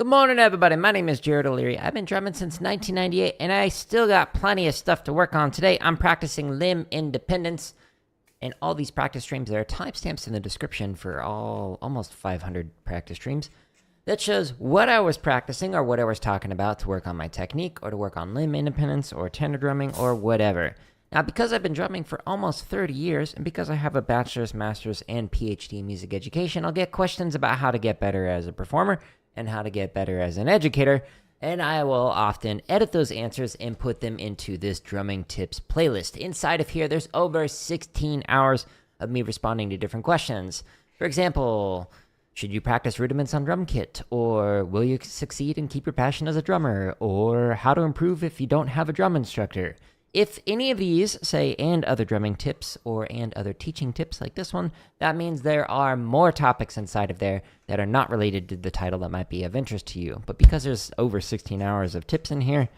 Good morning, everybody. My name is Jared O'Leary. I've been drumming since 1998, and I still got plenty of stuff to work on. Today, I'm practicing limb independence, and all these practice streams, there are timestamps in the description for almost 500 practice streams that shows what I was practicing or what I was talking about to work on my technique or to work on limb independence or tenor drumming or whatever. Now, because I've been drumming for almost 30 years, and because I have a bachelor's, master's, and PhD in music education, I'll get questions about how to get better as a performer and how to get better as an educator, and I will often edit those answers and put them into this drumming tips playlist. Inside of here, there's over 16 hours of me responding to different questions. For example, should you practice rudiments on drum kit? Or will you succeed and keep your passion as a drummer? Or how to improve if you don't have a drum instructor? If any of these say and other drumming tips or and other teaching tips like this one, that means there are more topics inside of there that are not related to the title that might be of interest to you. But because there's over 16 hours of tips in here,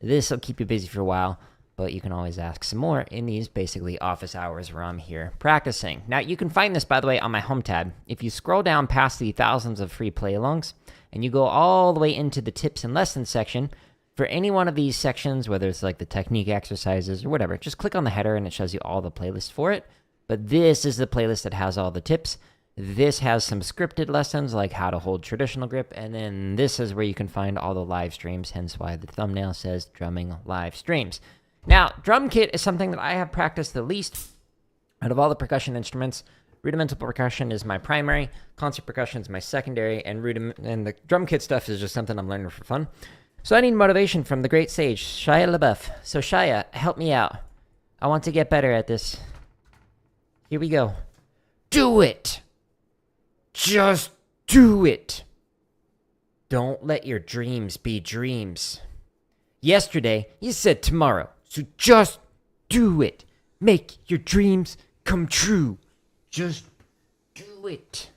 this will keep you busy for a while, but you can always ask some more in these basically office hours where I'm here practicing. Now, you can find this, by the way, on my home tab. If you scroll down past the thousands of free play-alongs and you go all the way into the tips and lessons section, for any one of these sections, whether it's like the technique exercises or whatever, just click on the header and it shows you all the playlists for it. But this is the playlist that has all the tips. This has some scripted lessons like how to hold traditional grip. And then this is where you can find all the live streams, hence why the thumbnail says drumming live streams. Now, drum kit is something that I have practiced the least out of all the percussion instruments. Rudimental percussion is my primary, concert percussion is my secondary, and the drum kit stuff is just something I'm learning for fun. So I need motivation from the great sage, Shia LaBeouf. So Shia, help me out. I want to get better at this. Here we go. Do it! Just do it! Don't let your dreams be dreams. Yesterday, you said tomorrow, so just do it. Make your dreams come true. Just do it.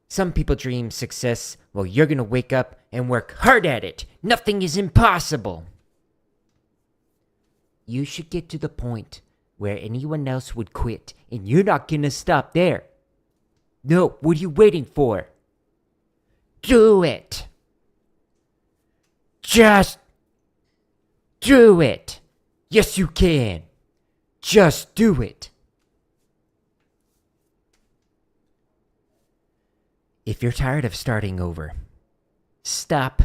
Some people dream success. Well, you're going to wake up and work hard at it. Nothing is impossible. You should get to the point where anyone else would quit, and you're not going to stop there. No, what are you waiting for? Do it. Just do it. Yes, you can. Just do it. If you're tired of starting over, stop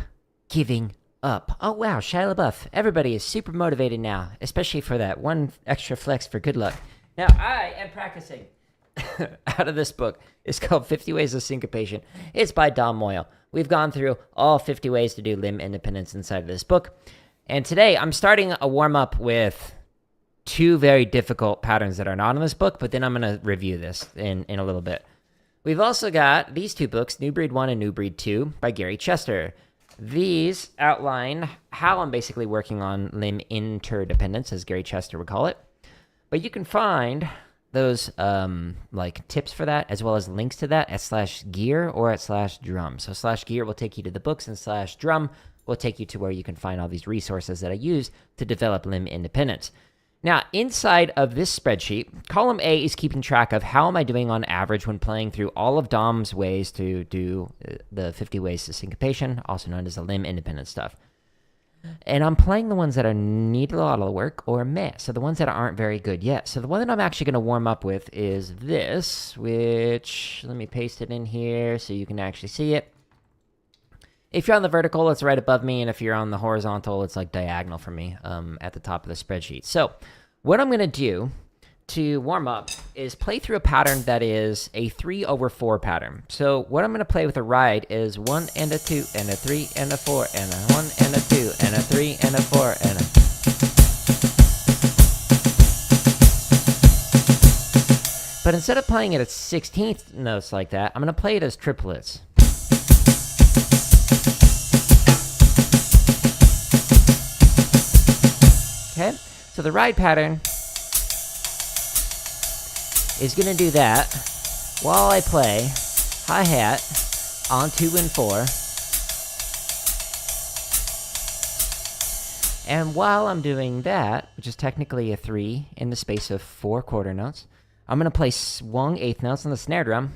giving up. Oh, wow, Shia LaBeouf. Everybody is super motivated now, especially for that one extra flex for good luck. Now, I am practicing out of this book. It's called 50 Ways of Syncopation. It's by Don Moyle. We've gone through all 50 ways to do limb independence inside of this book. And today, I'm starting a warm-up with two very difficult patterns that are not in this book, but then I'm going to review this in a little bit. We've also got these two books, New Breed 1 and New Breed 2 by Gary Chester. These outline how I'm basically working on limb interdependence, as Gary Chester would call it. But you can find those like tips for that, as well as links to that at /gear or at /drum. So /gear will take you to the books, and /drum will take you to where you can find all these resources that I use to develop limb independence. Now, inside of this spreadsheet, column A is keeping track of how am I doing on average when playing through all of Dom's ways to do the 50 ways to syncopation, also known as the limb independent stuff. And I'm playing the ones that need a lot of work or meh, so the ones that aren't very good yet. So the one that I'm actually going to warm up with is this, which, let me paste it in here so you can actually see it. If you're on the vertical, it's right above me, and if you're on the horizontal, it's like diagonal for me at the top of the spreadsheet. So what I'm going to do to warm up is play through a pattern that is a 3/4 pattern. So what I'm going to play with a ride is 1 and a 2 and a 3 and a 4 and a 1 and a 2 and a 3 and a 4 and a... But instead of playing it at 16th notes like that, I'm going to play it as triplets. Okay, so the ride pattern is going to do that while I play hi-hat on 2 and 4. And while I'm doing that, which is technically a 3 in the space of 4 quarter notes, I'm going to play swung 8th notes on the snare drum.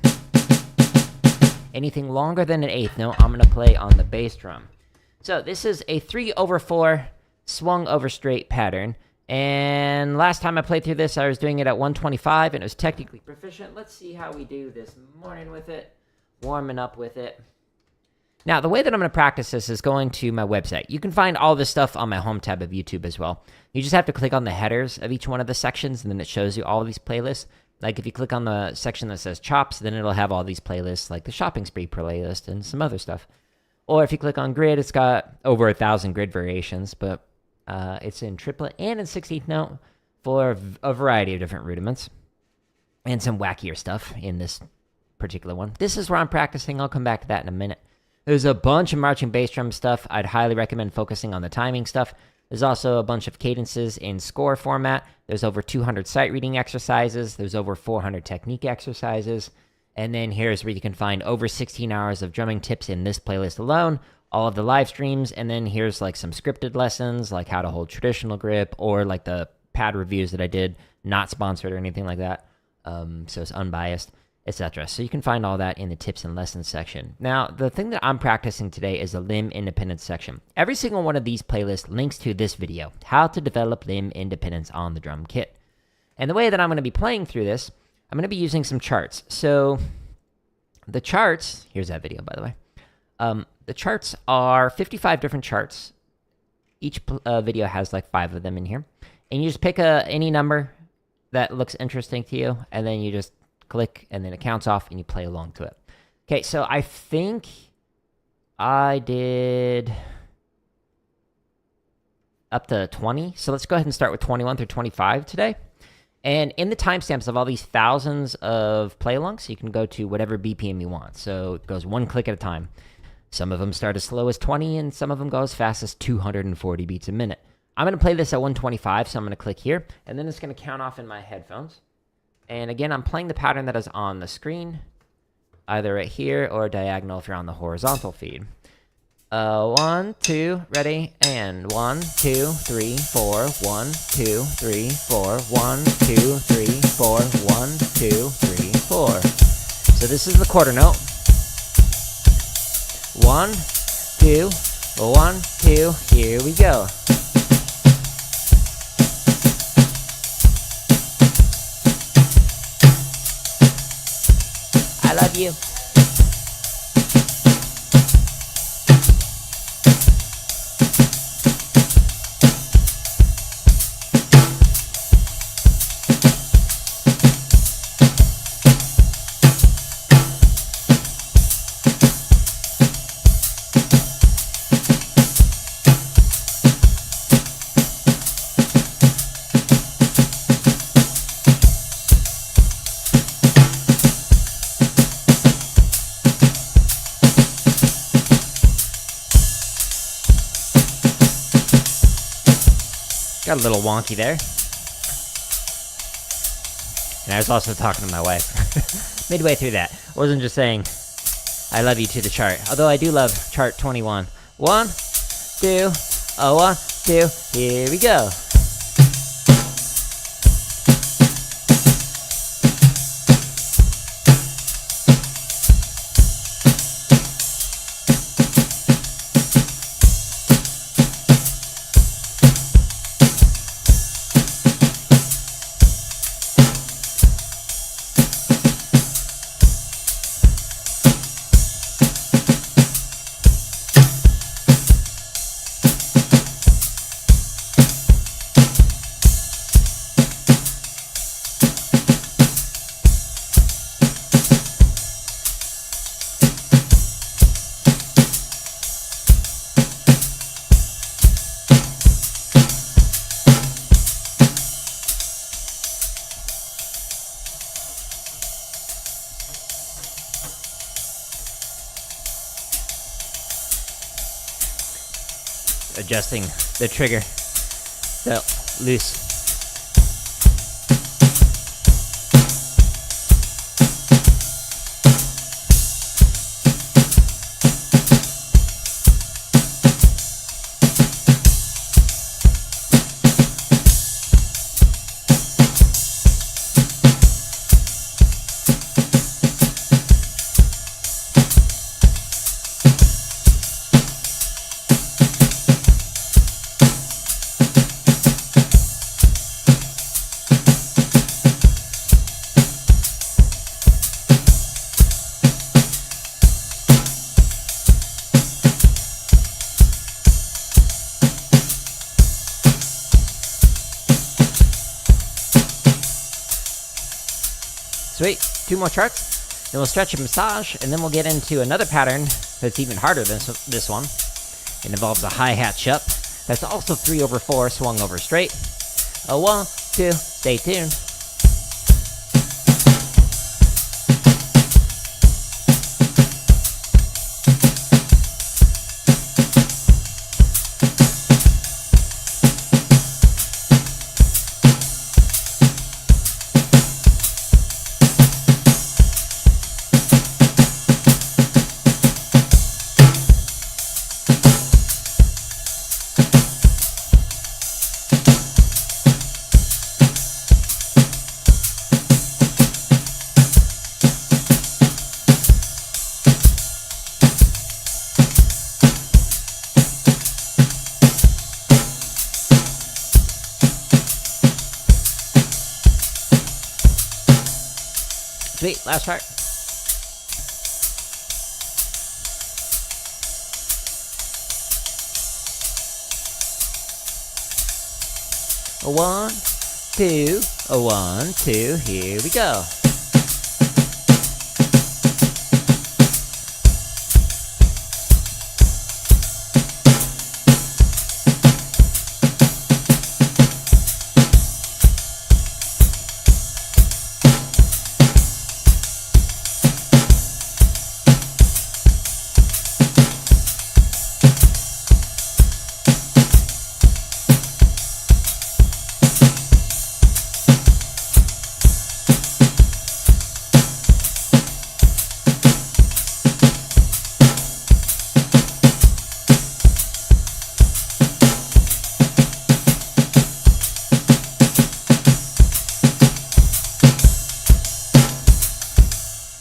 Anything longer than an eighth note, I'm going to play on the bass drum. So this is a 3/4 swung over straight pattern. And last time I played through this, I was doing it at 125, and it was technically proficient. Let's see how we do this morning with it, warming up with it. Now, the way that I'm going to practice this is going to my website. You can find all this stuff on my home tab of YouTube as well. You just have to click on the headers of each one of the sections, and then it shows you all these playlists. Like if you click on the section that says chops, then it'll have all these playlists, like the shopping spree playlist and some other stuff. Or if you click on grid, it's got over 1,000 grid variations, but it's in triplet and in 16th note for a variety of different rudiments and some wackier stuff in this particular one. This is where I'm practicing. I'll come back to that in a minute. There's a bunch of marching bass drum stuff. I'd highly recommend focusing on the timing stuff. There's also a bunch of cadences in score format. There's over 200 sight reading exercises. There's over 400 technique exercises. And then here's where you can find over 16 hours of drumming tips in this playlist alone, all of the live streams, and then here's like some scripted lessons, like how to hold traditional grip, or like the pad reviews that I did, not sponsored or anything like that, so it's unbiased, etc. So you can find all that in the tips and lessons section. Now, the thing that I'm practicing today is the limb independence section. Every single one of these playlists links to this video, how to develop limb independence on the drum kit. And the way that I'm going to be playing through this, I'm going to be using some charts. So the charts, here's that video, by the way. The charts are 55 different charts. Each video has like 5 of them in here. And you just pick any number that looks interesting to you, and then you just click, and then it counts off, and you play along to it. Okay, so I think I did up to 20. So let's go ahead and start with 21 through 25 today. And in the timestamps of all these thousands of play-alongs, you can go to whatever BPM you want. So it goes one click at a time. Some of them start as slow as 20, and some of them go as fast as 240 beats a minute. I'm going to play this at 125, so I'm going to click here, and then it's going to count off in my headphones. And again, I'm playing the pattern that is on the screen, either right here or diagonal if you're on the horizontal feed. 1, 2, ready, and 1, 2, 3, 4, 1, 2, 3, 4, 1, 2, 3, 4, 1, 2, 3, 4. So this is the quarter note. 1, 2, 1, 2, here we go. I love you. Got a little wonky there. And I was also talking to my wife midway through that. I wasn't just saying, I love you to the chart. Although I do love chart 21. 1, 2, 1, 2, here we go. Adjusting the trigger. So, loose. Sweet. 2 more charts. Then we'll stretch and massage, and then we'll get into another pattern that's even harder than this one. It involves a hi-hat shup. That's also 3/4 swung over straight. A 1, 2, stay tuned. Sweet, last part. A 1, 2, a 1, 2, here we go.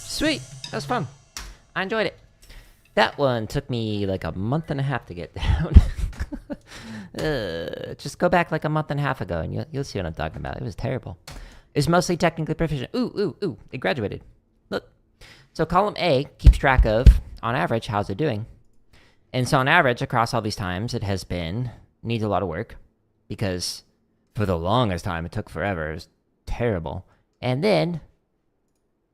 Sweet, that was fun. I enjoyed it. That one took me like a month and a half to get down. Just go back like a month and a half ago and you'll see what I'm talking about. It was terrible. It's mostly technically proficient. Ooh, it graduated. Look. So column A keeps track of, on average, how's it doing. And so on average, across all these times, it has been, needs a lot of work. Because for the longest time, it took forever. It was terrible. And then,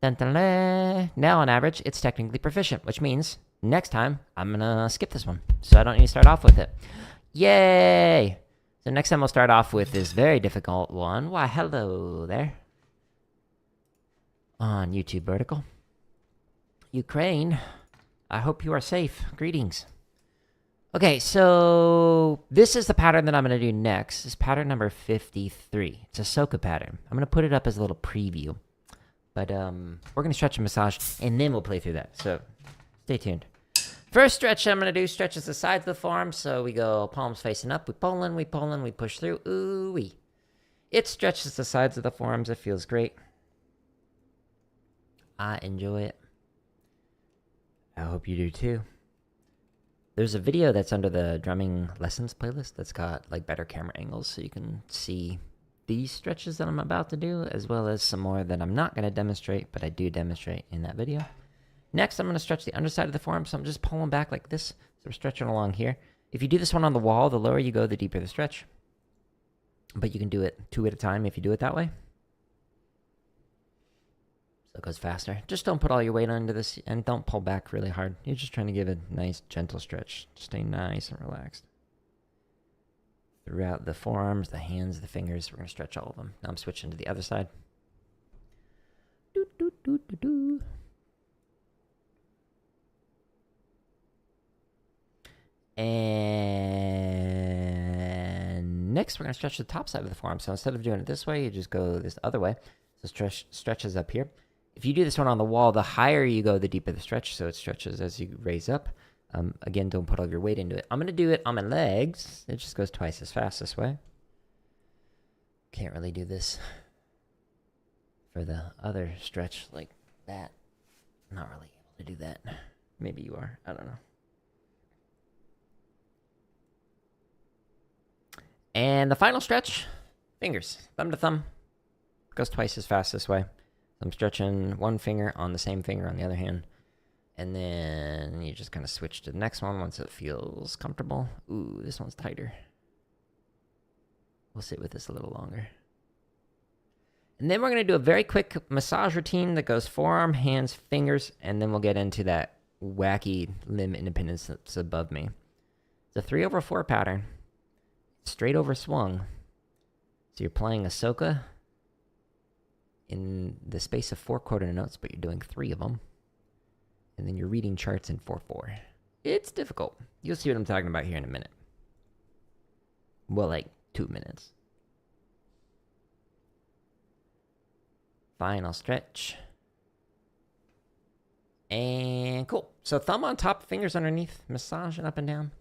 now on average, it's technically proficient, which means next time, I'm gonna skip this one. So I don't need to start off with it. Yay! So next time we'll start off with this very difficult one. Why, hello there. On YouTube Vertical. Ukraine, I hope you are safe. Greetings. Okay, so this is the pattern that I'm going to do next. This is pattern number 53. It's a Soca pattern. I'm going to put it up as a little preview. But we're going to stretch and massage, and then we'll play through that. So stay tuned. First stretch I'm going to do stretches the sides of the forearm. So we go palms facing up. We pull in, we push through. Ooh-wee. It stretches the sides of the forearms. It feels great. I enjoy it. I hope you do too. There's a video that's under the drumming lessons playlist that's got like better camera angles so you can see these stretches that I'm about to do, as well as some more that I'm not going to demonstrate, but I do demonstrate in that video. Next, I'm going to stretch the underside of the forearm, so I'm just pulling back like this. So we're stretching along here. If you do this one on the wall, the lower you go, the deeper the stretch. But you can do it 2 at a time if you do it that way. So it goes faster. Just don't put all your weight onto this, and don't pull back really hard. You're just trying to give a nice, gentle stretch. Stay nice and relaxed. Throughout the forearms, the hands, the fingers, we're going to stretch all of them. Now I'm switching to the other side. And next, we're going to stretch the top side of the forearm. So instead of doing it this way, you just go this other way. So stretches up here. If you do this one on the wall, the higher you go, the deeper the stretch. So it stretches as you raise up. Again, don't put all your weight into it. I'm going to do it on my legs. It just goes twice as fast this way. Can't really do this for the other stretch like that. Not really able to do that. Maybe you are. I don't know. And the final stretch, fingers, thumb to thumb. Goes twice as fast this way. I'm stretching one finger on the same finger on the other hand. And then you just kind of switch to the next one once it feels comfortable. Ooh, this one's tighter. We'll sit with this a little longer. And then we're going to do a very quick massage routine that goes forearm, hands, fingers, and then we'll get into that wacky limb independence that's above me. It's a 3/4 pattern, straight over swung. So you're playing a soca in the space of 4 quarter notes, but you're doing 3 of them. And then you're reading charts in 4/4. It's difficult. You'll see what I'm talking about here in a minute. Well, like 2 minutes. Final stretch. And cool. So thumb on top, fingers underneath, massage it up and down.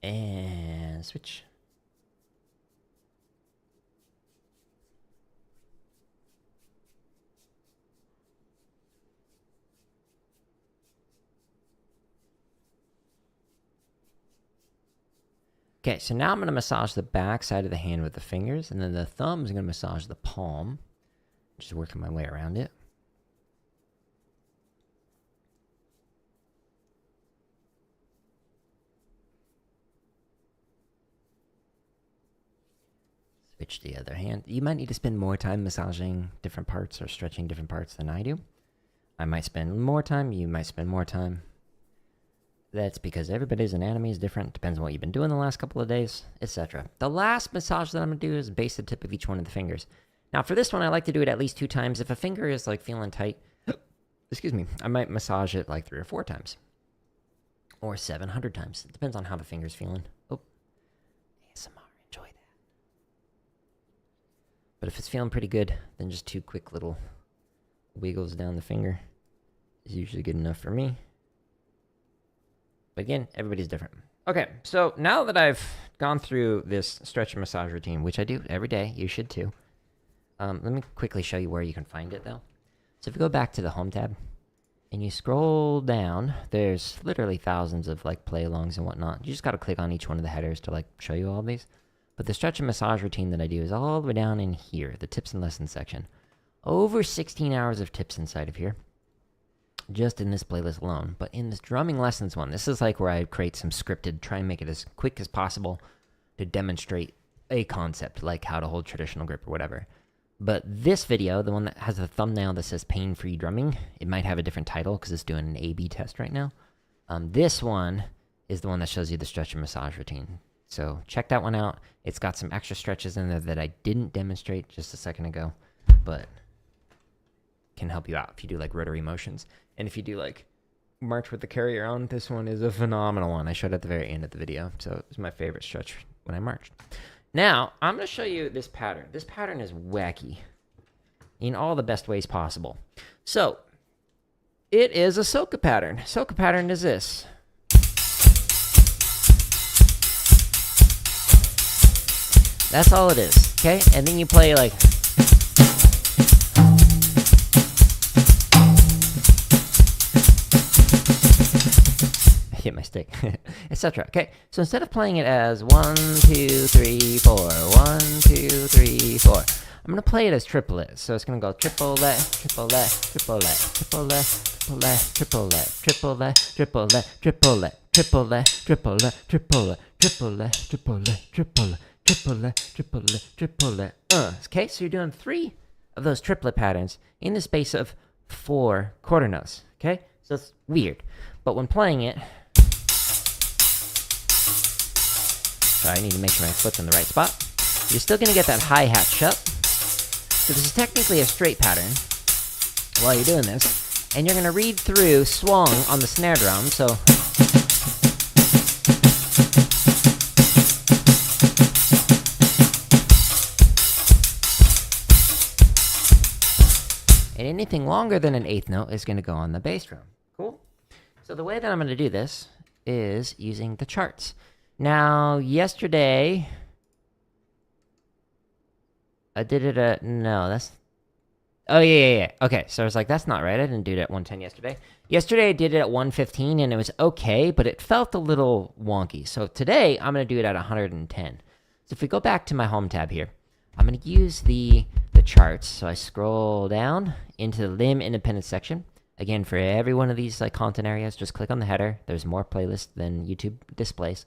And switch. Okay, so now I'm going to massage the back side of the hand with the fingers, and then the thumb is going to massage the palm. Just working my way around it. Switch the other hand. You might need to spend more time massaging different parts or stretching different parts than I do. I might spend more time, you might spend more time. That's because everybody's anatomy is different. Depends on what you've been doing the last couple of days, etc. The last massage that I'm going to do is base the tip of each one of the fingers. Now, for this one, I like to do it at least 2 times. If a finger is like feeling tight, excuse me, I might massage it like 3 or 4 times. Or 700 times. It depends on how the finger's feeling. Oh, ASMR, enjoy that. But if it's feeling pretty good, then just 2 quick little wiggles down the finger is usually good enough for me. But again, everybody's different. Okay, so now that I've gone through this stretch and massage routine, which I do every day, you should too. Let me quickly show you where you can find it, though. So if you go back to the Home tab, and you scroll down, there's literally thousands of, like, play-alongs and whatnot. You just got to click on each one of the headers to, like, show you all these. But the stretch and massage routine that I do is all the way down in here, the tips and lessons section. Over 16 hours of tips inside of here. Just in this playlist alone. But in this drumming lessons one, this is like where I create some scripted, try and make it as quick as possible to demonstrate a concept, like how to hold traditional grip or whatever. But this video, the one that has a thumbnail that says pain-free drumming, it might have a different title because it's doing an A/B test right now. This one is the one that shows you the stretch and massage routine. So check that one out. It's got some extra stretches in there that I didn't demonstrate just a second ago, but can help you out if you do like rotary motions. And if you do like march with the carrier on, this one is a phenomenal one. I showed it at the very end of the video, so it was my favorite stretch when I marched. Now, I'm going to show you this pattern. This pattern is wacky in all the best ways possible. So, it is a soca pattern. Soca pattern is this. That's all it is, okay? And then you play like... hit my stick, etc. Okay, so instead of playing it as 1, 2, 3, 4, 1, 2, 3, 4, I'm gonna play it as triplets. So it's gonna go triple left, triple left, triple left, triple left, triple left, triple left, triple left, triple left, triple left, triple left, triple left, triple left, triple left, triple left, triple left, triple left, triple left, triple left. Okay, so you're doing 3 of those triplet patterns in the space of 4 quarter notes. Okay, so it's weird, but when playing it. So I need to make sure my foot's in the right spot. You're still going to get that hi-hat shup. So this is technically a straight pattern while you're doing this. And you're going to read through swung on the snare drum, so... and anything longer than an 8th note is going to go on the bass drum. Cool? So the way that I'm going to do this is using the charts. Now, yesterday, I did it at, no, that's, oh, yeah. Okay, so I was like, that's not right. I didn't do it at 110 yesterday. Yesterday, I did it at 115, and it was okay, but it felt a little wonky. So today, I'm going to do it at 110. So if we go back to my Home tab here, I'm going to use the charts. So I scroll down into the limb independence section. Again, for every one of these like content areas, just click on the header. There's more playlists than YouTube displays.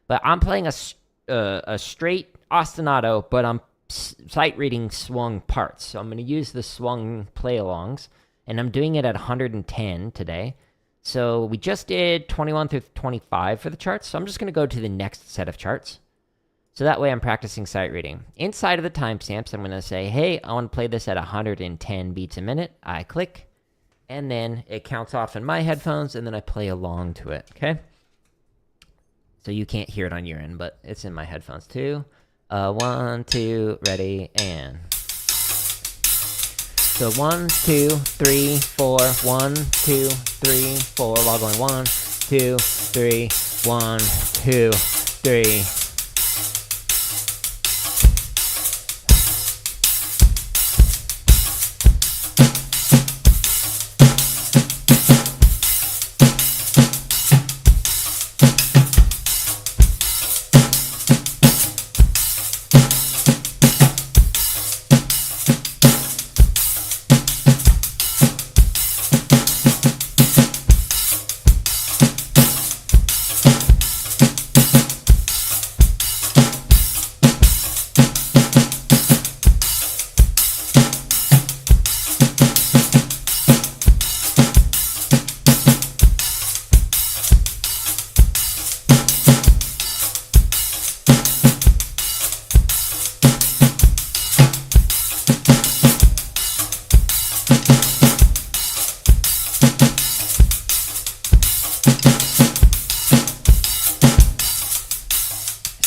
But I'm playing a straight ostinato, but I'm sight reading swung parts. So I'm going to use the swung play-alongs, and I'm doing it at 110 today. So we just did 21 through 25 for the charts, so I'm just going to go to the next set of charts. So that way I'm practicing sight reading. Inside of the timestamps, I'm going to say, hey, I want to play this at 110 beats a minute. I click, and then it counts off in my headphones, and then I play along to it, okay? So you can't hear it on your end, but it's in my headphones too. 1, 2, ready, and... So 1, 2, 3, 4, 1, 2, 3, 4, while going 1, 2, 3, 1, 2, 3.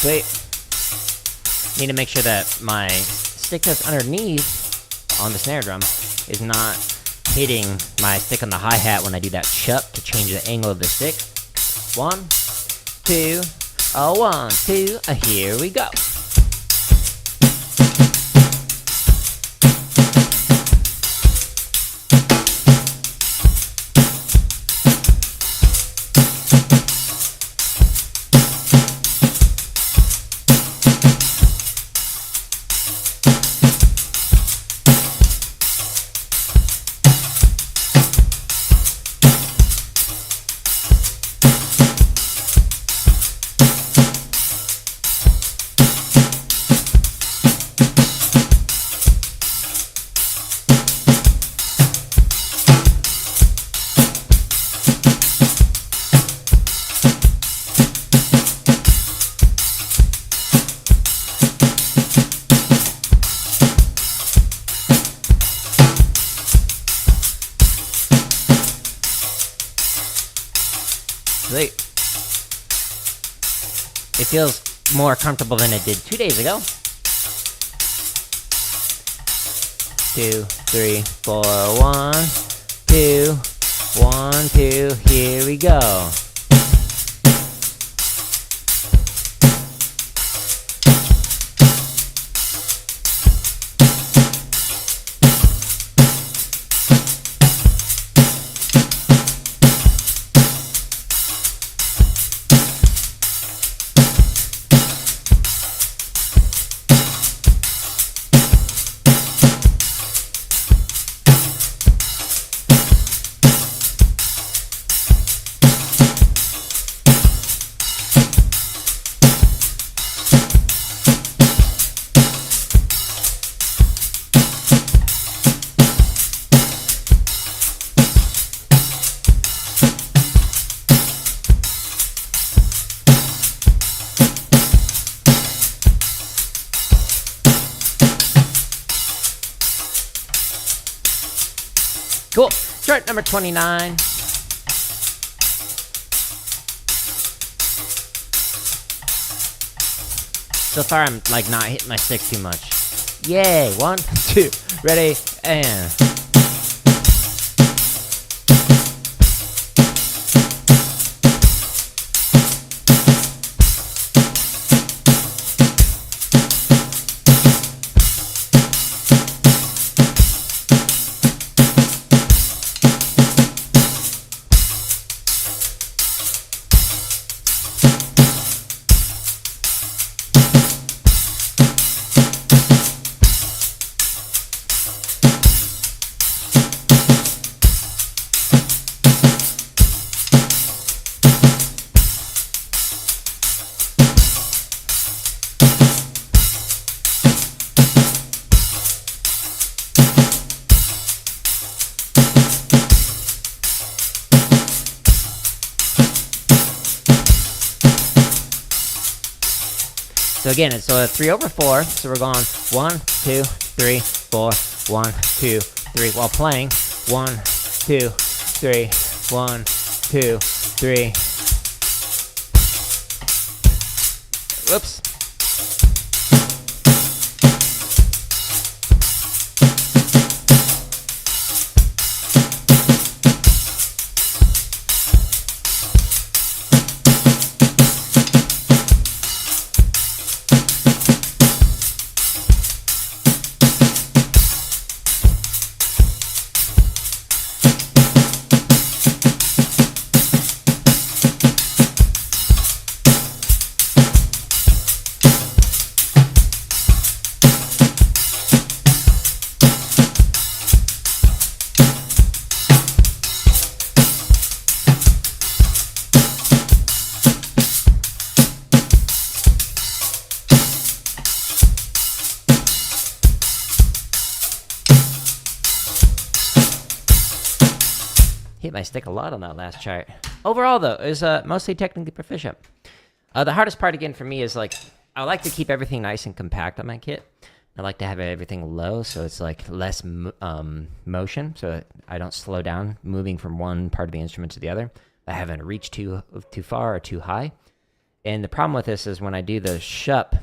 Wait, need to make sure that my stick that's underneath on the snare drum is not hitting my stick on the hi-hat when I do that shup to change the angle of the stick. 1, 2, 1, 2, here we go. Sweet. It feels more comfortable than it did 2 days ago. 2, 3, 4, 1, 2, 1, 2, here we go. Cool. Chart number 29. So far, I'm like not hitting my stick too much. Yay! 1, 2, ready, and... So again, it's a 3/4. So we're going 1, 2, 3, 4, 1, 2, 3 while playing 1, 2, 3, 1, 2, 3. Whoops. Hit my stick a lot on that last chart. Overall, though, is mostly technically proficient. The hardest part, again, for me is, like, I like to keep everything nice and compact on my kit. I like to have everything low, so it's, like, less motion, so that I don't slow down moving from one part of the instrument to the other. I haven't reached too far or too high. And the problem with this is when I do the shup,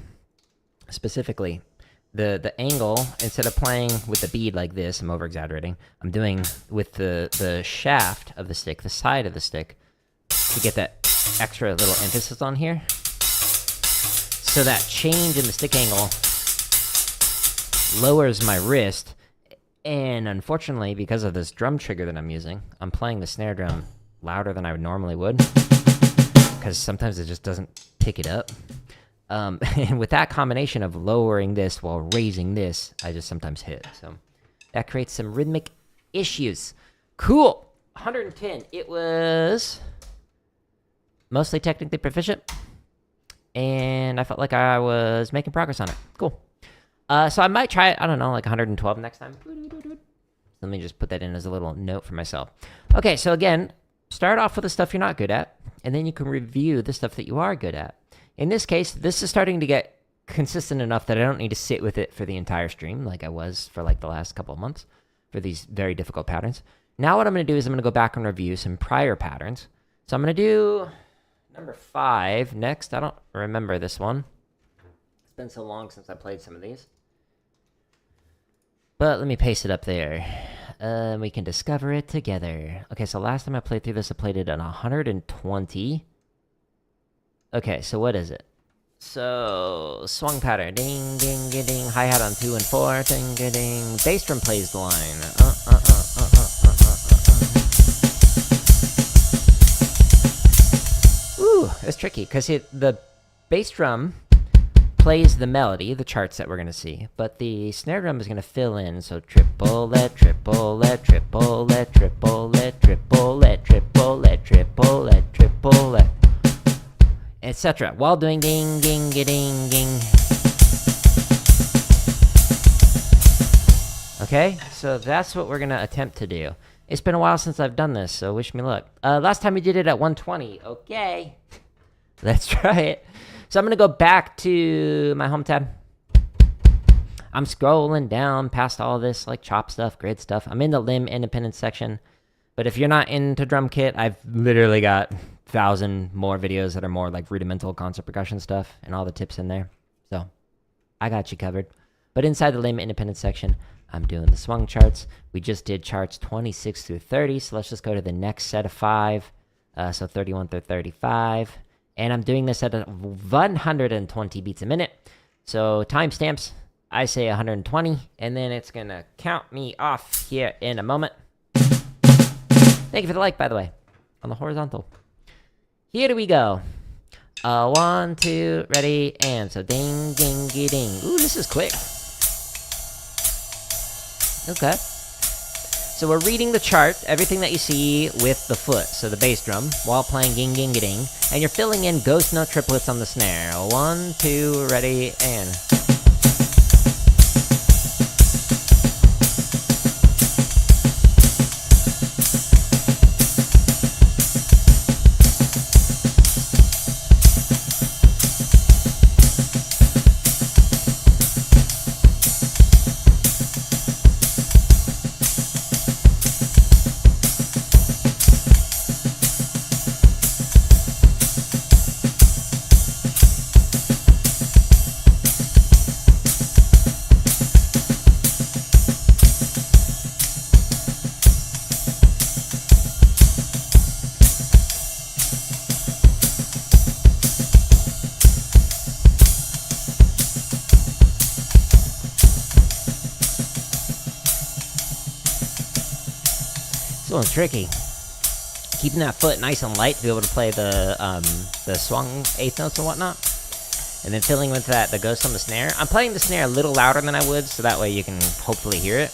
specifically, the angle, instead of playing with the bead like this, I'm over-exaggerating, I'm doing with the shaft of the stick, the side of the stick, to get that extra little emphasis on here. So that change in the stick angle lowers my wrist, and unfortunately, because of this drum trigger that I'm using, I'm playing the snare drum louder than I normally would, because sometimes it just doesn't pick it up. And with that combination of lowering this while raising this, I just sometimes hit. So that creates some rhythmic issues. Cool. 110. It was mostly technically proficient, and I felt like I was making progress on it. Cool. So I might try it, I don't know, like 112 next time. Let me just put that in as a little note for myself. Okay, so again, start off with the stuff you're not good at, and then you can review the stuff that you are good at. In this case, this is starting to get consistent enough that I don't need to sit with it for the entire stream like I was for like the last couple of months for these very difficult patterns. Now what I'm going to do is I'm going to go back and review some prior patterns. So I'm going to do number 5 next. I don't remember this one. It's been so long since I played some of these. But let me paste it up there. We can discover it together. Okay, so last time I played through this, I played it on 120. Okay, so what is it? So, swung pattern. Ding, ding, ding, ding. Hi-hat on 2 and 4. Ding, ding, ding. Bass drum plays the line. Ooh, it's tricky, because the bass drum plays the melody, the charts that we're going to see, but the snare drum is going to fill in, so triplet, triplet, triplet, triplet, triplet, triplet, triplet, triplet, etc. While doing ding, ding, ding, ding. Okay, so that's what we're going to attempt to do. It's been a while since I've done this, so wish me luck. Last time we did it at 120. Okay, let's try it. So I'm going to go back to my home tab. I'm scrolling down past all this, like chop stuff, grid stuff. I'm in the limb independence section. But if you're not into drum kit, I've literally got 1,000 more videos that are more like rudimental concert percussion stuff and all the tips in there. So I got you covered. But inside the limb independence section, I'm doing the swung charts. We just did charts 26 through 30. So let's just go to the next set of 5. So 31 through 35. And I'm doing this at 120 beats a minute. So timestamps, I say 120. And then it's going to count me off here in a moment. Thank you for the like, by the way, on the horizontal. Here we go. 1, 2, ready, and so ding, ding, ding. Ooh, this is quick. Okay. So we're reading the chart, everything that you see with the foot, so the bass drum, while playing ging, ging, ding, and you're filling in ghost note triplets on the snare. 1, 2, ready, and... one's tricky. Keeping that foot nice and light to be able to play the swung eighth notes and whatnot. And then filling with that, the ghost on the snare. I'm playing the snare a little louder than I would, so that way you can hopefully hear it.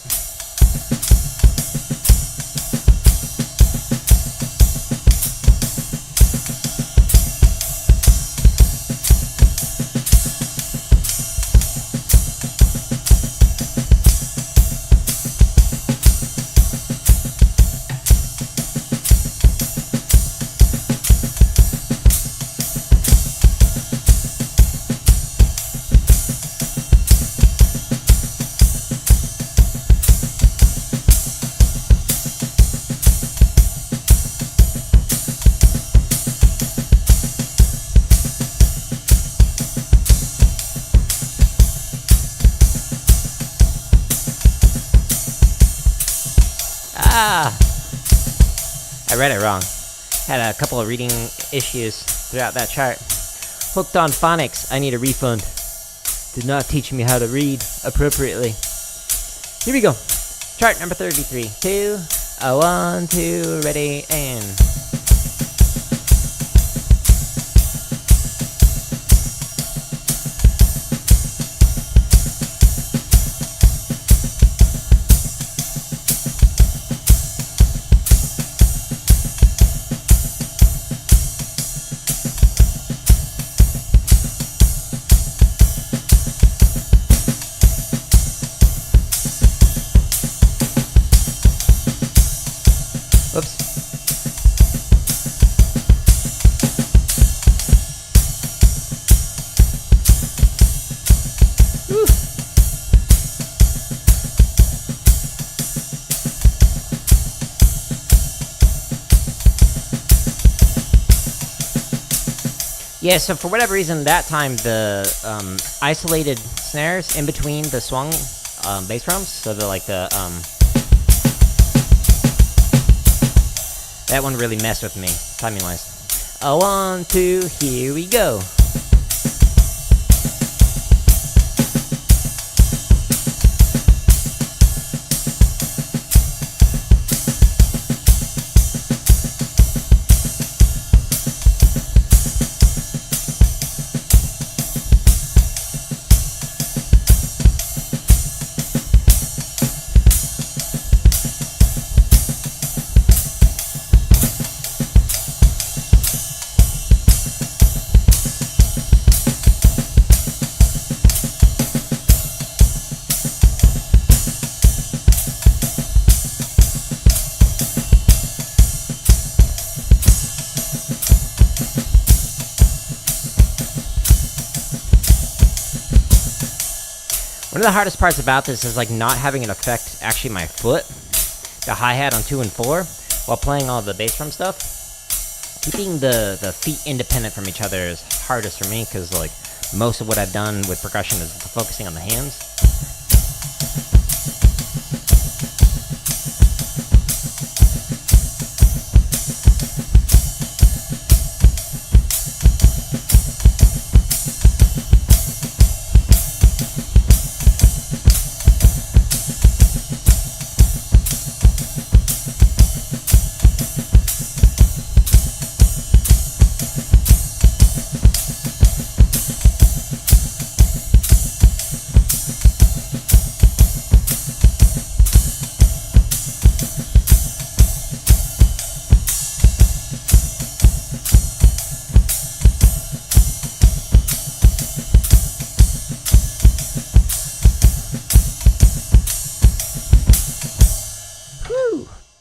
I read it wrong. Had a couple of reading issues throughout that chart. Hooked on phonics. I need a refund. Did not teach me how to read appropriately. Here we go. Chart number 33. 2, 1, 2, ready, and... Oops. Woo. Yeah, so for whatever reason, that time the isolated snares in between the swung bass drums, so the that one really messed with me, timing-wise. 1, 2, here we go. One of the hardest parts about this is like not having it affect actually my foot, the hi-hat on 2 and 4, while playing all the bass drum stuff. Keeping the feet independent from each other is hardest for me because like most of what I've done with percussion is focusing on the hands.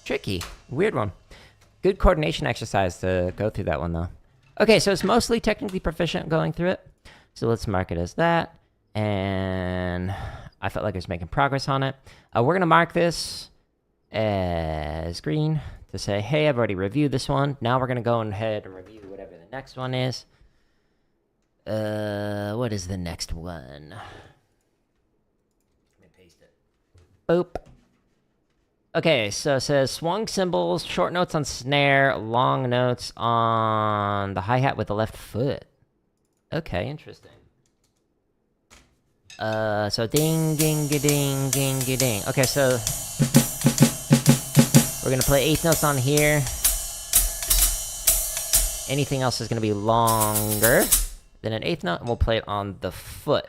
Tricky. Weird one. Good coordination exercise to go through that one, though. Okay, so it's mostly technically proficient going through it. So let's mark it as that. And I felt like I was making progress on it. We're going to mark this as green to say, hey, I've already reviewed this one. Now we're going to go ahead and review whatever the next one is. What is the next one? Let me paste it. Boop. Okay, so it says swung cymbals, short notes on snare, long notes on the hi-hat with the left foot. Okay, interesting. So ding, ding, ding, ding, ding. Okay, so we're We're gonna play eighth notes on here. Anything else is gonna be longer than an eighth note, and we'll play it on the foot.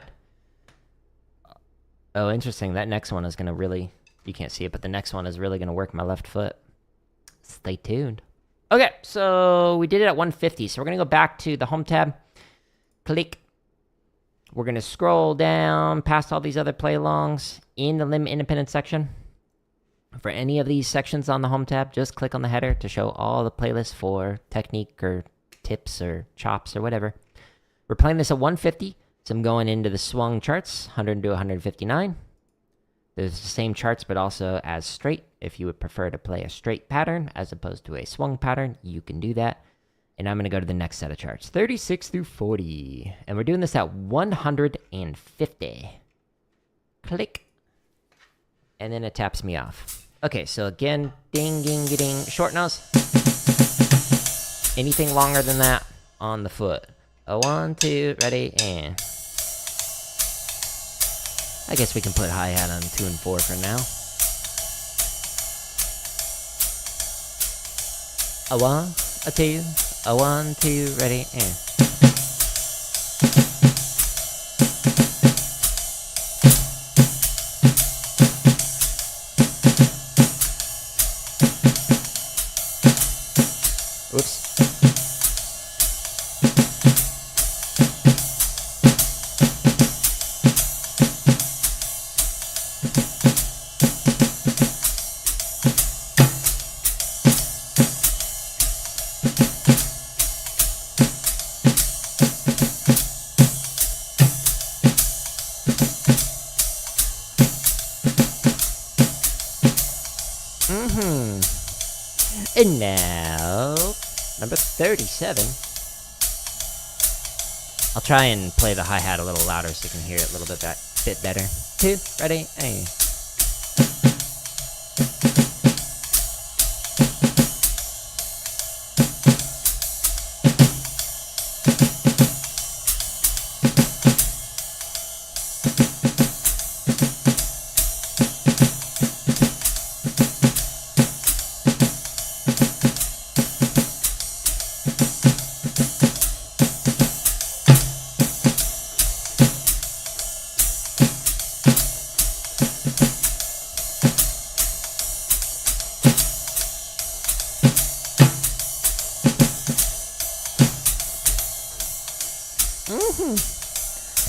Oh, interesting. That next one is gonna really, you can't see it, but the next one is really gonna work my left foot. Stay tuned. Okay, so we did it at 150, so we're gonna go back to the home tab. Click. We're gonna scroll down past all these other play-alongs in the limb independent section. For any of these sections on the home tab, just click on the header to show all the playlists for technique or tips or chops or whatever. We're playing this at 150, so I'm going into the swung charts, 100 to 159. There's the same charts, but also as straight. If you would prefer to play a straight pattern as opposed to a swung pattern, you can do that. And I'm going to go to the next set of charts, 36 through 40. And we're doing this at 150. Click. And then it taps me off. Okay, so again, ding, ding, ding, short nose. Anything longer than that on the foot. A 1, 2, ready, and... I guess we can put hi-hat on 2 and 4 for now. A 1, a 2, a 1, 2, ready, and... Oops. And now, number 37. I'll try and play the hi-hat a little louder so you can hear it a little bit better. 2, ready, and...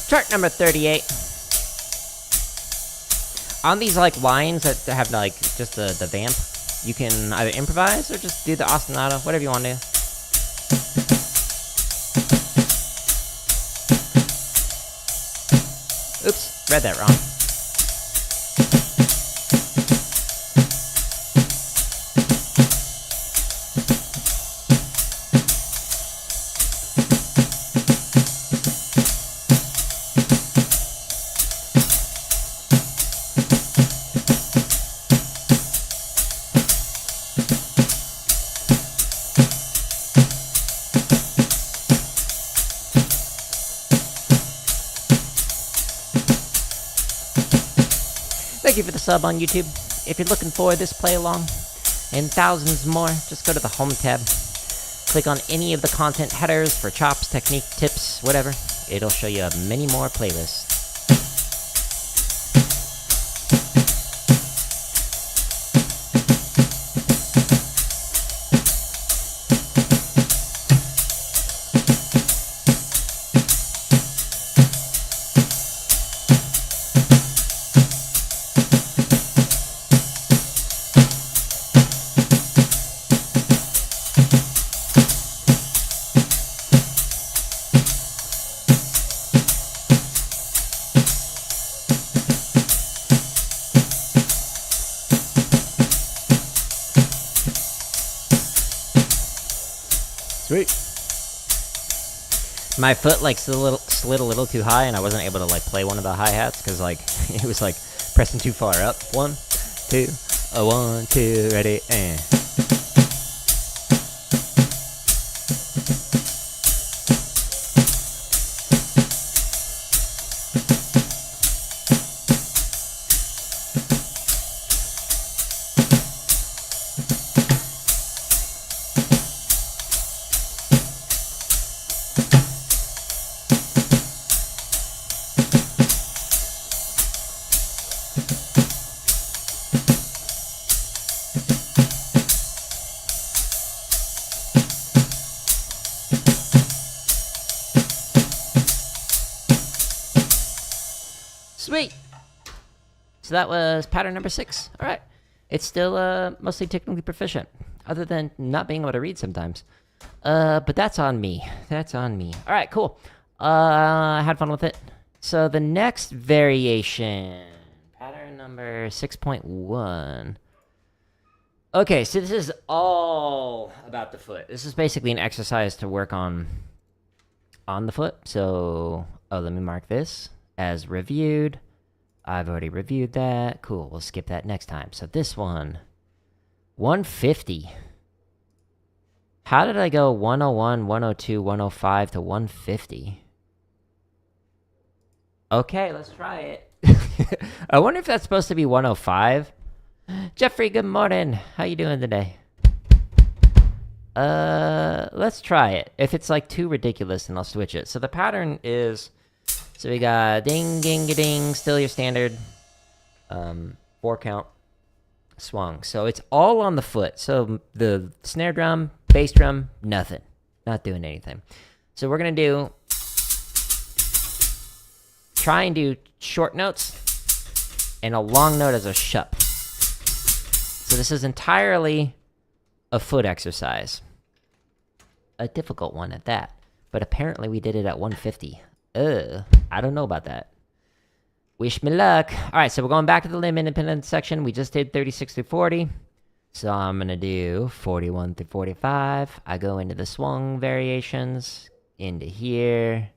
Chart number 38. On these like lines that have like just the vamp, you can either improvise or just do the ostinato, whatever you want to do. Oops, read that wrong. Thank you for the sub on YouTube. If you're looking for this play along and thousands more, just go to the home tab. Click on any of the content headers for chops, technique, tips, whatever. It'll show you many more playlists. Sweet. My foot like slid a little too high, and I wasn't able to like play one of the hi-hats because like it was like pressing too far up. 1, 2, a 1, 2, ready, and. Sweet. So that was pattern number 6. All right. It's still mostly technically proficient, other than not being able to read sometimes. But that's on me. That's on me. All right, cool. I had fun with it. So the next variation, pattern number 6.1. Okay, so this is all about the foot. This is basically an exercise to work on the foot. So, let me mark this as reviewed. I've already reviewed that. Cool, we'll skip that next time. So this one, 150. How did I go 101, 102, 105 to 150? Okay, let's try it. I wonder if that's supposed to be 105. Jeffrey, good morning. How you doing today? Let's try it. If it's like too ridiculous, then I'll switch it. So the pattern is, so we got ding, ding, ding, still your standard 4 count swung. So it's all on the foot. So the snare drum, bass drum, nothing. Not doing anything. So we're going to try and do short notes and a long note as a shup. So this is entirely a foot exercise. A difficult one at that. But apparently we did it at 150. I don't know about that. Wish me luck. Alright, so we're going back to the limb independent section. We just did 36 through 40. So I'm going to do 41 through 45. I go into the swung variations, into here.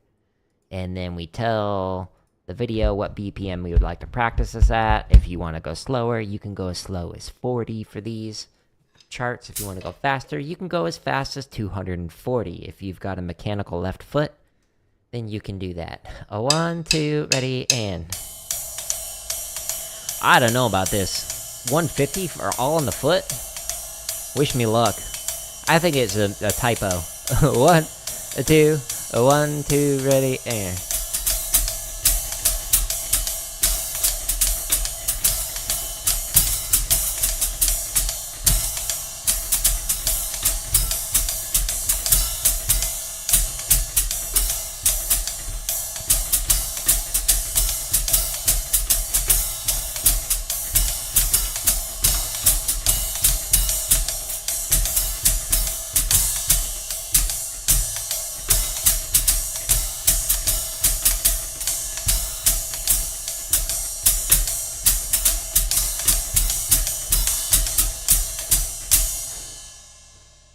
And then we tell the video what BPM we would like to practice this at. If you want to go slower, you can go as slow as 40 for these charts. If you want to go faster, you can go as fast as 240. If you've got a mechanical left foot, then you can do that. 1, 2, ready, and... I don't know about this. 150 for all on the foot? Wish me luck. I think it's a typo. 1, 2, 1, 2, ready, and...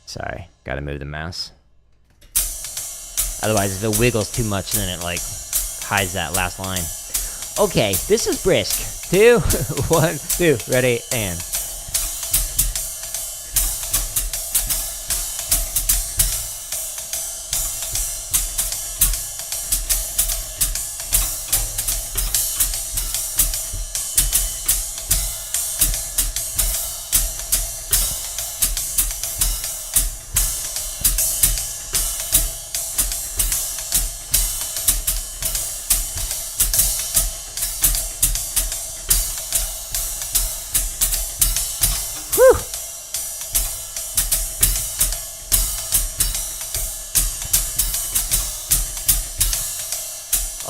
Sorry, gotta move the mouse. Otherwise, if it wiggles too much, then it, like, hides that last line. Okay, this is brisk. 2, 1, 2, ready, and...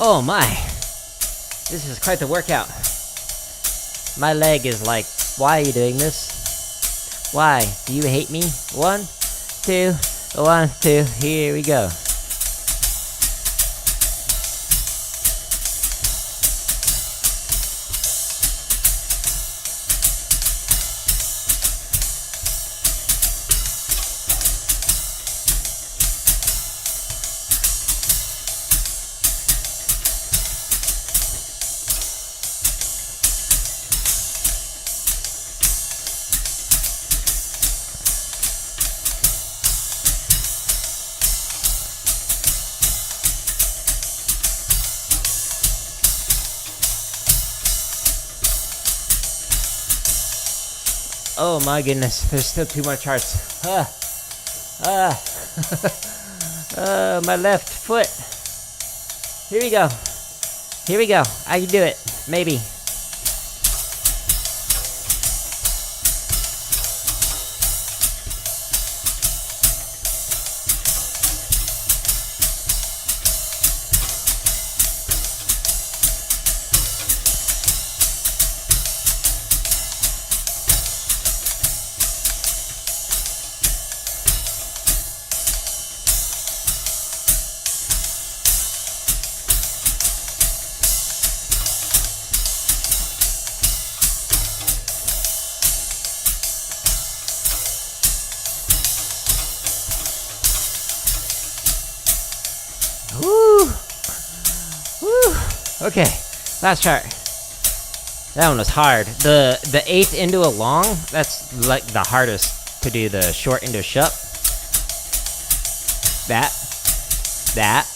Oh my, this is quite the workout. My leg is like, why are you doing this? Why? Do you hate me? 1, 2, 1, 2, here we go. Oh my goodness, there's still 2 more charts. My left foot. Here we go. Here we go. I can do it. Maybe. Okay, last chart. That one was hard. The eighth into a long, that's like the hardest to do, the short into a shup. That.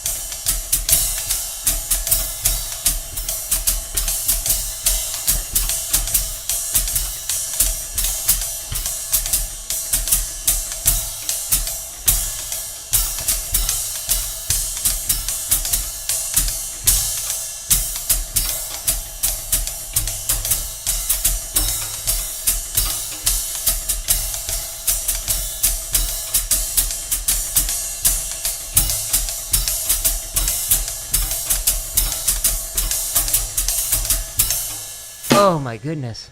Oh my goodness.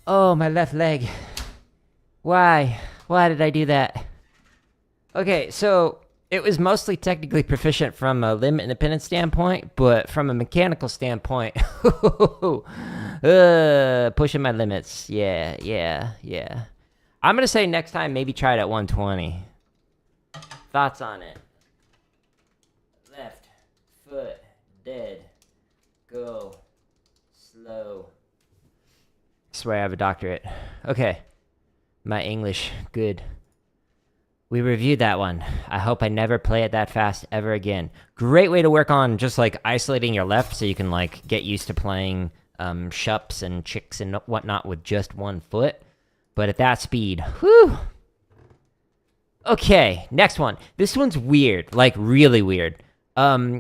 Oh, my left leg. Why? Why did I do that? Okay, so it was mostly technically proficient from a limb independent standpoint, but from a mechanical standpoint, pushing my limits. Yeah. I'm gonna say next time, maybe try it at 120. Thoughts on it? Left foot, dead, go. Slow. Swear I have a doctorate. Okay. My English, good. We reviewed that one. I hope I never play it that fast ever again. Great way to work on just like isolating your left so you can like get used to playing shups and chicks and whatnot with just one foot. But at that speed, whew. Okay, next one. This one's weird, like really weird. It's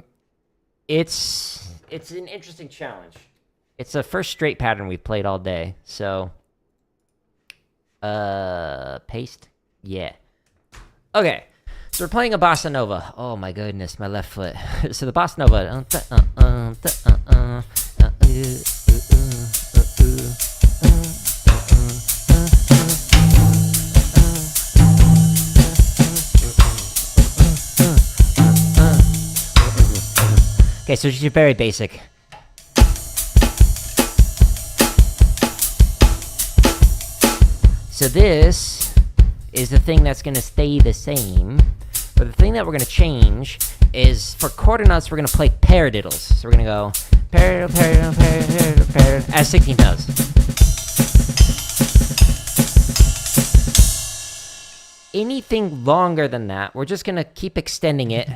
an interesting challenge. It's the first straight pattern we've played all day, so... paste? Yeah. Okay, so we're playing a Bossa Nova. Oh my goodness, my left foot. So the Bossa Nova... Okay, so she's very basic. So this is the thing that's going to stay the same, but the thing that we're going to change is for quarter notes, we're going to play paradiddles. So we're going to go paradiddle, paradiddle, paradiddle, paradiddle, as 16 notes. Anything longer than that, we're just going to keep extending it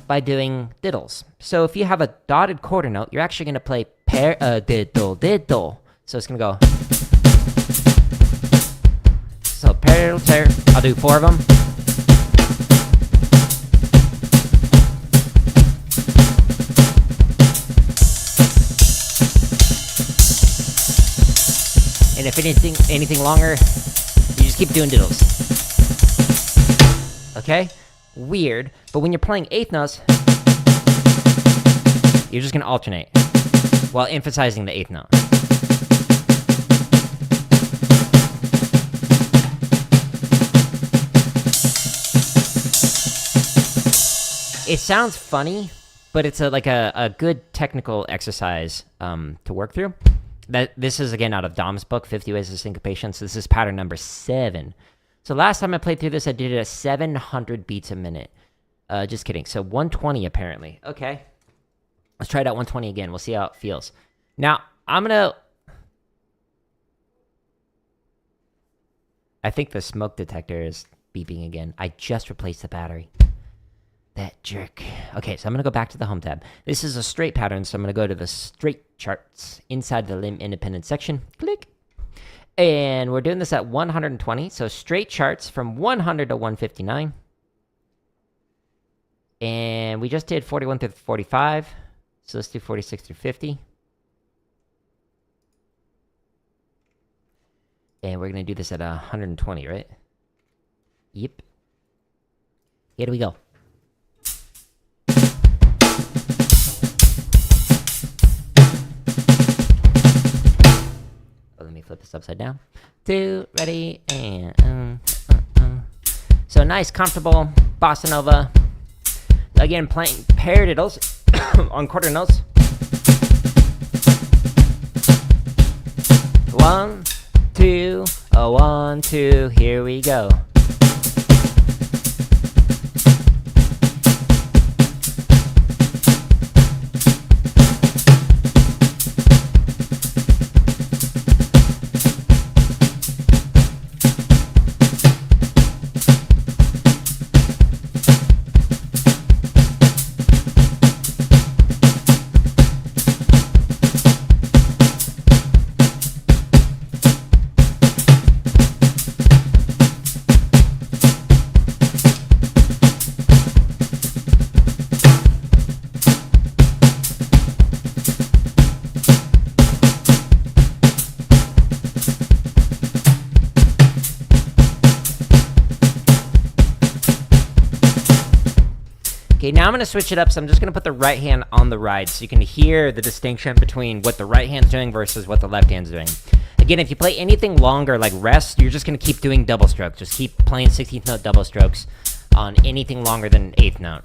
by doing diddles. So if you have a dotted quarter note, you're actually going to play diddle, diddle. So it's going to go... So parallel tear, I'll do 4 of them. And if anything longer, you just keep doing diddles. Okay? Weird, but when you're playing eighth notes, you're just gonna alternate while emphasizing the eighth note. It sounds funny, but it's like a good technical exercise to work through. This is, again, out of Dom's book, 50 Ways of Syncopation, so this is pattern number 7. So last time I played through this, I did it at 700 beats a minute. Just kidding. So 120, apparently. Okay. Let's try it at 120 again. We'll see how it feels. Now, I'm going to... I think the smoke detector is beeping again. I just replaced the battery. That jerk. Okay, so I'm going to go back to the home tab. This is a straight pattern, so I'm going to go to the straight charts inside the limb independent section. Click. And we're doing this at 120, so straight charts from 100 to 159. And we just did 41 through 45, so let's do 46 through 50. And we're going to do this at 120, right? Yep. Here we go. Let me flip this upside down. 2, ready, and So nice, comfortable Bossa Nova. Again, playing paradiddles on quarter notes. 1, 2, 1, 2, here we go. Okay, now I'm going to switch it up, so I'm just going to put the right hand on the ride so you can hear the distinction between what the right hand's doing versus what the left hand's doing. Again, if you play anything longer, like rest, you're just going to keep doing double strokes. Just keep playing 16th note double strokes on anything longer than 8th note.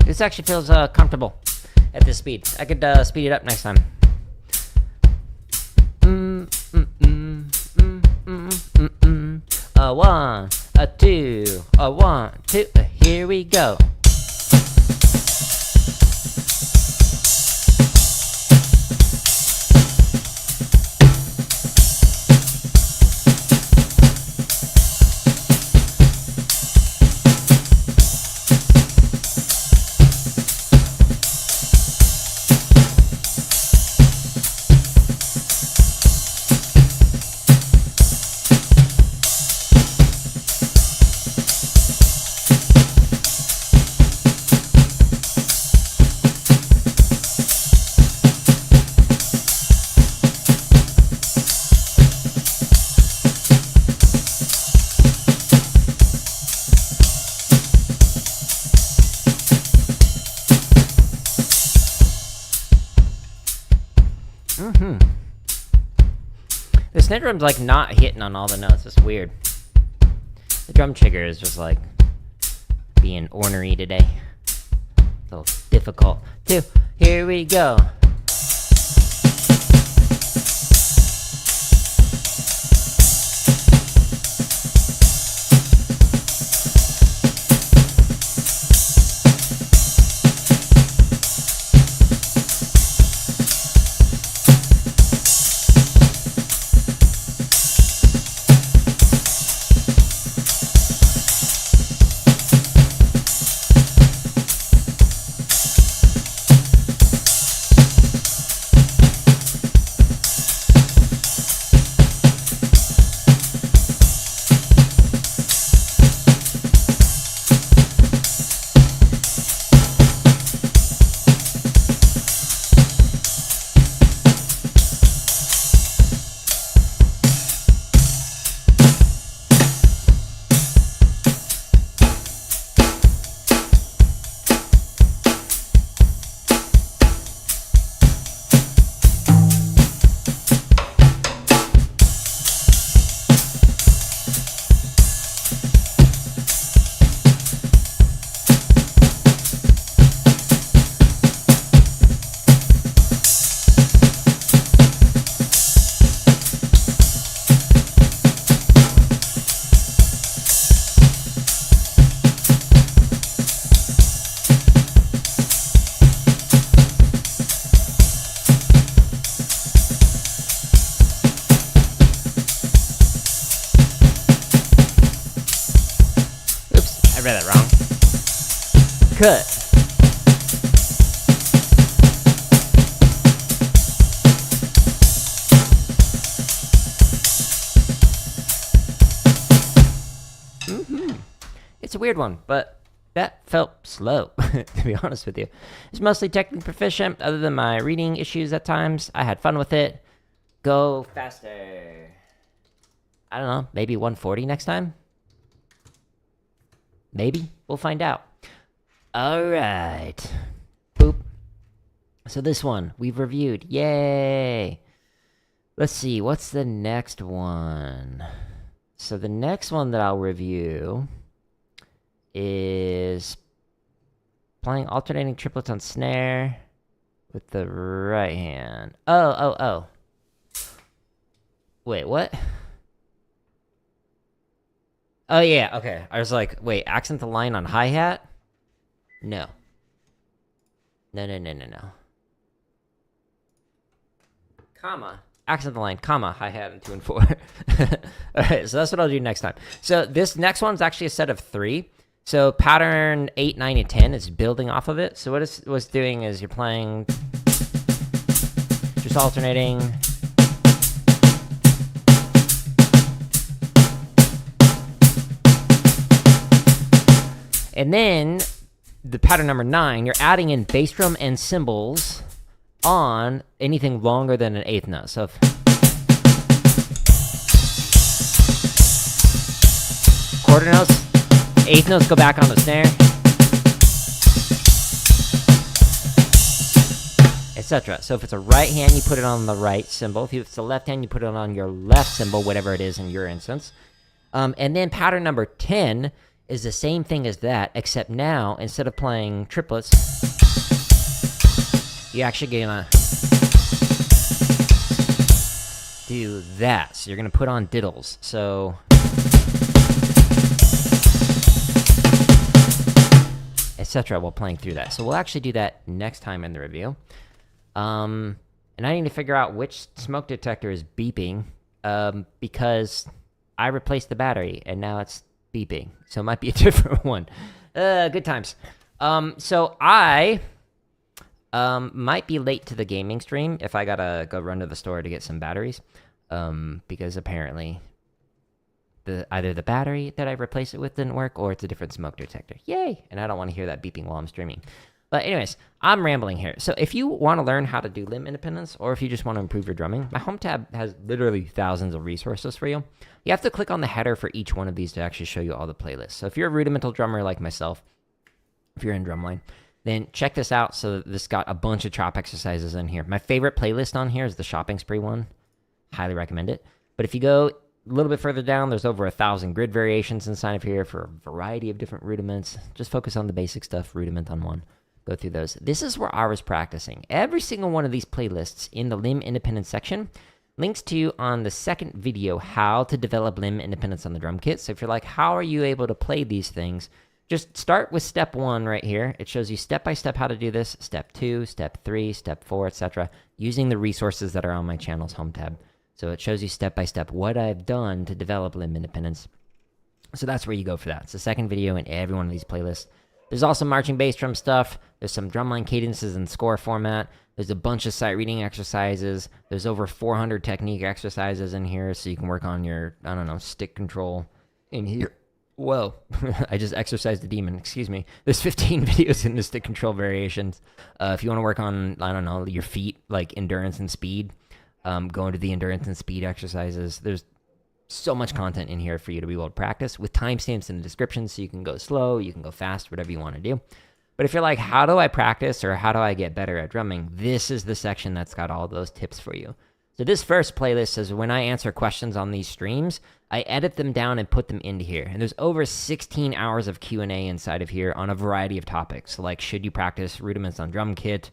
This actually feels comfortable at this speed. I could speed it up next time. A one, a two, a one, two. Here we go. The snare drum's like not hitting on all the notes. It's weird. The drum trigger is just like being ornery today. A little difficult. Two. Here we go. read that wrong. Cut. It's a weird one, but that felt slow, to be honest with you. It's mostly technically proficient, other than my reading issues at times. I had fun with it. Go faster. I don't know, maybe 140 next time? Maybe? We'll find out. Alright. Boop. So this one, we've reviewed. Yay! Let's see, what's the next one? So the next one that I'll review is playing alternating triplets on snare with the right hand. Oh. Wait, what? Oh, yeah, okay. I was like, wait, accent the line on hi-hat? No. No. Comma. Accent the line, comma, hi-hat, and 2 and 4. Alright, so that's what I'll do next time. So this next one's actually a set of 3. So pattern 8, 9, and 10 is building off of it. So what it's doing is you're playing... just alternating... And then, the pattern number 9, you're adding in bass drum and cymbals on anything longer than an 8th note. So if quarter notes, 8th notes go back on the snare, etc. So if it's a right hand, you put it on the right cymbal. If it's a left hand, you put it on your left cymbal, whatever it is in your instance. And then pattern number 10 is the same thing as that, except now, instead of playing triplets, you're actually gonna do that. So you're gonna put on diddles. So, etc. while playing through that. So we'll actually do that next time in the review. And I need to figure out which smoke detector is beeping, because I replaced the battery, and now it's beeping, so it might be a different one. Good times. So I might be late to the gaming stream if I gotta go run to the store to get some batteries, because apparently either the battery that I replaced it with didn't work, or it's a different smoke detector. Yay! And I don't want to hear that beeping while I'm streaming. But anyways, I'm rambling here. So if you want to learn how to do limb independence, or if you just want to improve your drumming, my home tab has literally thousands of resources for you. You have to click on the header for each one of these to actually show you all the playlists. So if you're a rudimental drummer like myself, if you're in drumline, then check this out. So this got a bunch of chop exercises in here. My favorite playlist on here is the shopping spree one. Highly recommend it. But if you go a little bit further down, there's over 1,000 grid variations inside of here for a variety of different rudiments. Just focus on the basic stuff, rudiment on one. Go through those. This is where I was practicing. Every single one of these playlists in the limb independence section links to on the second video how to develop limb independence on the drum kit. So if you're like, how are you able to play these things? Just start with step 1 right here. It shows you step by step how to do this. Step 2, step 3, step 4, etc. using the resources that are on my channel's home tab. So it shows you step by step what I've done to develop limb independence. So that's where you go for that. It's the second video in every one of these playlists. There's also marching bass drum stuff. There's some drumline cadences in score format. There's a bunch of sight reading exercises. There's over 400 technique exercises in here, so you can work on your, I don't know, stick control in here. Whoa, I just exercised the demon, excuse me. There's 15 videos in the stick control variations. If you want to work on, I don't know, your feet, like endurance and speed, go into the endurance and speed exercises. There's so much content in here for you to be able to practice with timestamps in the description, so you can go slow, you can go fast, whatever you want to do. But if you're like, how do I practice or how do I get better at drumming? This is the section that's got all those tips for you. So this first playlist says when I answer questions on these streams, I edit them down and put them into here. And there's over 16 hours of Q&A inside of here on a variety of topics. Like, should you practice rudiments on drum kit?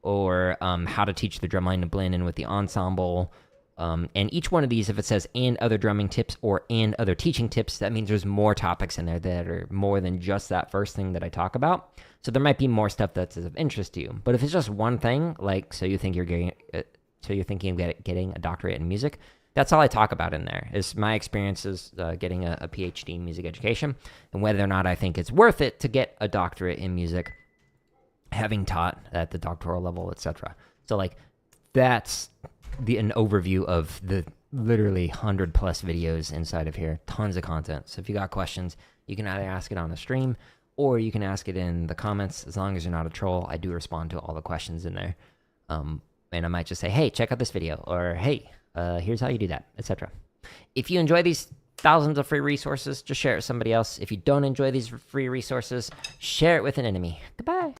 Or how to teach the drumline to blend in with the ensemble. And each one of these, if it says and other drumming tips or and other teaching tips, that means there's more topics in there that are more than just that first thing that I talk about. So there might be more stuff that's of interest to you. But if it's just one thing, like so you think you're getting, thinking of getting a doctorate in music, that's all I talk about in there. Is my experiences getting a PhD in music education, and whether or not I think it's worth it to get a doctorate in music, having taught at the doctoral level, etc. So like that's an overview of the literally 100+ videos inside of here. Tons of content. So if you got questions, you can either ask it on the stream or you can ask it in the comments. As long as you're not a troll, I do respond to all the questions in there. And I might just say, hey, check out this video, or hey, here's how you do that, etc. If you enjoy these thousands of free resources, just share it with somebody else. If you don't enjoy these free resources, share it with an enemy. Goodbye.